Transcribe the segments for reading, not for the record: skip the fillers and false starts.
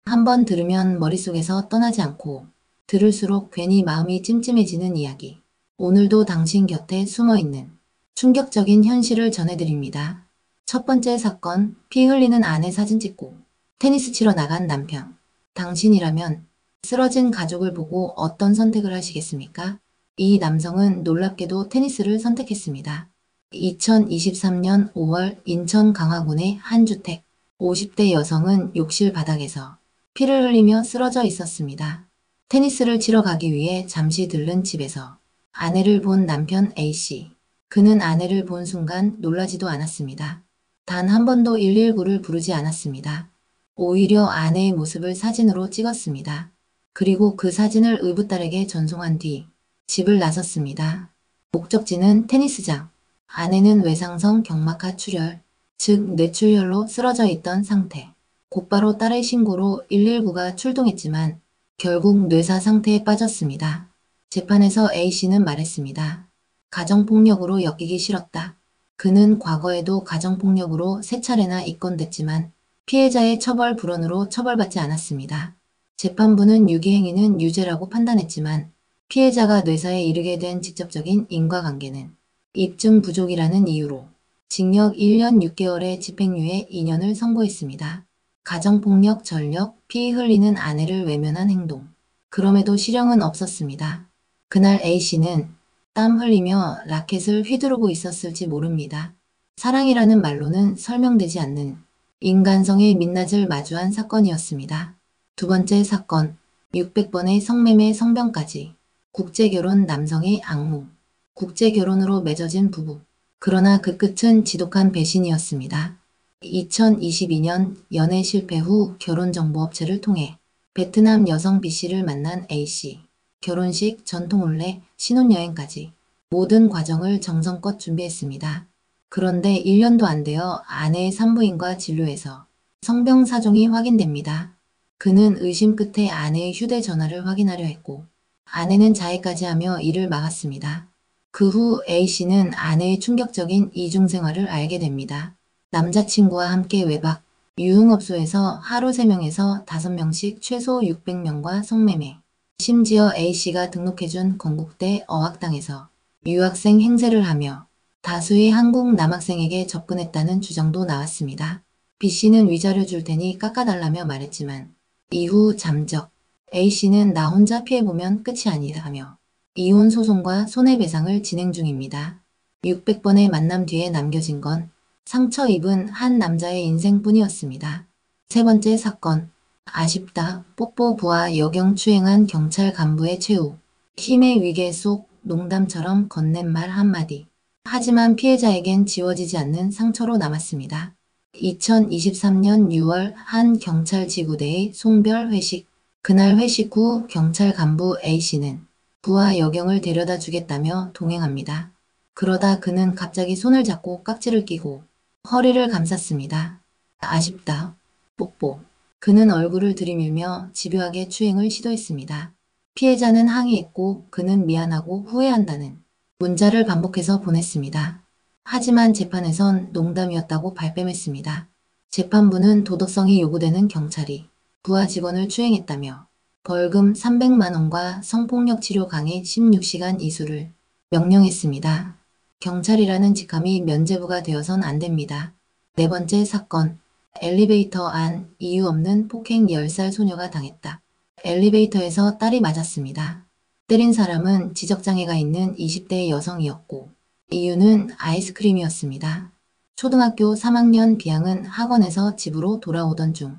한 번 들으면 머릿속에서 떠나지 않고 들을수록 괜히 마음이 찜찜해지는 이야기. 오늘도 당신 곁에 숨어있는 충격적인 현실을 전해드립니다. 첫 번째 사건, 피 흘리는 아내 사진 찍고 테니스 치러 나간 남편. 당신이라면 쓰러진 가족을 보고 어떤 선택을 하시겠습니까? 이 남성은 놀랍게도 테니스를 선택했습니다. 2023년 5월 인천 강화군의 한 주택. 50대 여성은 욕실 바닥에서 피를 흘리며 쓰러져 있었습니다. 테니스를 치러 가기 위해 잠시 들른 집에서 아내를 본 남편 A씨. 그는 아내를 본 순간 놀라지도 않았습니다. 단 한 번도 119를 부르지 않았습니다. 오히려 아내의 모습을 사진으로 찍었습니다. 그리고 그 사진을 의붓딸에게 전송한 뒤 집을 나섰습니다. 목적지는 테니스장. 아내는 외상성 경막하 출혈, 즉 뇌출혈로 쓰러져 있던 상태. 곧바로 딸의 신고로 119가 출동했지만 결국 뇌사 상태에 빠졌습니다. 재판에서 A씨는 말했습니다. 가정폭력으로 엮이기 싫었다. 그는 과거에도 가정폭력으로 3차례나 입건됐지만 피해자의 처벌 불원으로 처벌받지 않았습니다. 재판부는 유기행위는 유죄라고 판단했지만 피해자가 뇌사에 이르게 된 직접적인 인과관계는 입증 부족이라는 이유로 징역 1년 6개월의 집행유예 2년을 선고했습니다. 가정폭력 전력, 피 흘리는 아내를 외면한 행동. 그럼에도 실형은 없었습니다. 그날 A씨는 땀 흘리며 라켓을 휘두르고 있었을지 모릅니다. 사랑이라는 말로는 설명되지 않는 인간성의 민낯을 마주한 사건이었습니다. 두 번째 사건, 600번의 성매매 성병까지. 국제결혼 남성의 악몽. 국제결혼으로 맺어진 부부. 그러나 그 끝은 지독한 배신이었습니다. 2022년 연애 실패 후 결혼정보업체를 통해 베트남 여성 B씨를 만난 A씨. 결혼식, 전통혼례, 신혼여행까지 모든 과정을 정성껏 준비했습니다. 그런데 1년도 안 되어 아내의 산부인과 진료에서 성병사종이 확인됩니다. 그는 의심 끝에 아내의 휴대전화를 확인하려 했고 아내는 자해까지 하며 이를 막았습니다. 그 후 A씨는 아내의 충격적인 이중생활을 알게 됩니다. 남자친구와 함께 외박, 유흥업소에서 하루 3명에서 5명씩 최소 600명과 성매매. 심지어 A씨가 등록해준 건국대 어학당에서 유학생 행세를 하며 다수의 한국 남학생에게 접근했다는 주장도 나왔습니다. B씨는 위자료 줄 테니 깎아달라며 말했지만 이후 잠적. A씨는 나 혼자 피해보면 끝이 아니라며 이혼 소송과 손해배상을 진행 중입니다. 600번의 만남 뒤에 남겨진 건 상처 입은 한 남자의 인생뿐이었습니다. 세 번째 사건. 아쉽다. 뽀뽀 부하 여경 추행한 경찰 간부의 최후. 힘의 위계 속 농담처럼 건넨 말 한마디. 하지만 피해자에겐 지워지지 않는 상처로 남았습니다. 2023년 6월 한 경찰 지구대의 송별 회식. 그날 회식 후 경찰 간부 A씨는 부하 여경을 데려다 주겠다며 동행합니다. 그러다 그는 갑자기 손을 잡고 깍지를 끼고 허리를 감쌌습니다. 아쉽다. 뽀뽀. 그는 얼굴을 들이밀며 집요하게 추행을 시도했습니다. 피해자는 항의했고 그는 미안하고 후회한다는 문자를 반복해서 보냈습니다. 하지만 재판에선 농담이었다고 발뺌했습니다. 재판부는 도덕성이 요구되는 경찰이 부하 직원을 추행했다며 벌금 300만 원과 성폭력 치료 강의 16시간 이수를 명령했습니다. 경찰이라는 직함이 면죄부가 되어선 안 됩니다. 네 번째 사건. 엘리베이터 안 이유 없는 폭행 10살 소녀가 당했다. 엘리베이터에서 딸이 맞았습니다. 때린 사람은 지적장애가 있는 20대 여성이었고 이유는 아이스크림이었습니다. 초등학교 3학년 B양은 학원에서 집으로 돌아오던 중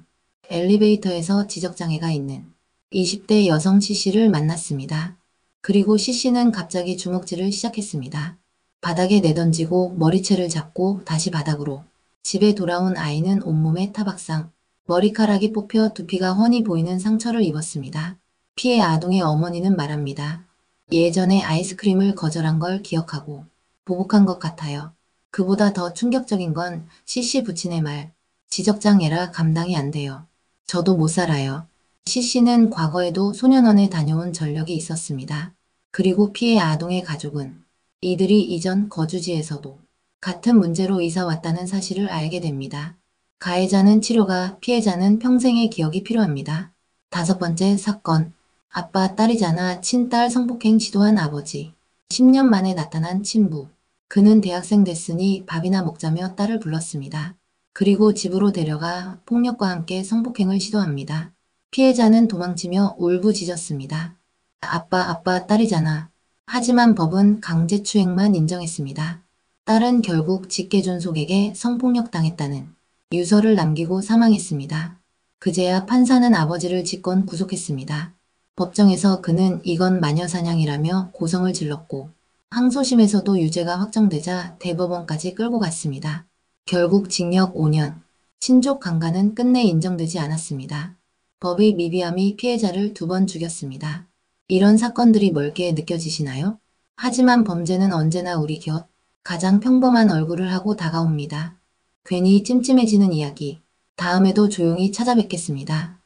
엘리베이터에서 지적장애가 있는 20대 여성 C씨를 만났습니다. 그리고 C씨는 갑자기 주먹질을 시작했습니다. 바닥에 내던지고 머리채를 잡고 다시 바닥으로. 집에 돌아온 아이는 온몸에 타박상, 머리카락이 뽑혀 두피가 훤히 보이는 상처를 입었습니다. 피해 아동의 어머니는 말합니다. 예전에 아이스크림을 거절한 걸 기억하고 보복한 것 같아요. 그보다 더 충격적인 건 C씨 부친의 말, 지적장애라 감당이 안 돼요. 저도 못 살아요. C씨는 과거에도 소년원에 다녀온 전력이 있었습니다. 그리고 피해 아동의 가족은 이들이 이전 거주지에서도 같은 문제로 이사 왔다는 사실을 알게 됩니다. 가해자는 치료가, 피해자는 평생의 기억이 필요합니다. 5번째 사건. 아빠, 딸이잖아. 친딸 성폭행 시도한 아버지. 10년 만에 나타난 친부. 그는 대학생 됐으니 밥이나 먹자며 딸을 불렀습니다. 그리고 집으로 데려가 폭력과 함께 성폭행을 시도합니다. 피해자는 도망치며 울부짖었습니다. 아빠, 딸이잖아. 하지만 법은 강제추행만 인정했습니다. 딸은 결국 직계존속에게 성폭력 당했다는 유서를 남기고 사망했습니다. 그제야 판사는 아버지를 직권 구속했습니다. 법정에서 그는 이건 마녀사냥이라며 고성을 질렀고 항소심에서도 유죄가 확정되자 대법원까지 끌고 갔습니다. 결국 징역 5년, 친족 강간은 끝내 인정되지 않았습니다. 법의 미비함이 피해자를 2번 죽였습니다. 이런 사건들이 멀게 느껴지시나요? 하지만 범죄는 언제나 우리 곁 가장 평범한 얼굴을 하고 다가옵니다. 괜히 찜찜해지는 이야기. 다음에도 조용히 찾아뵙겠습니다.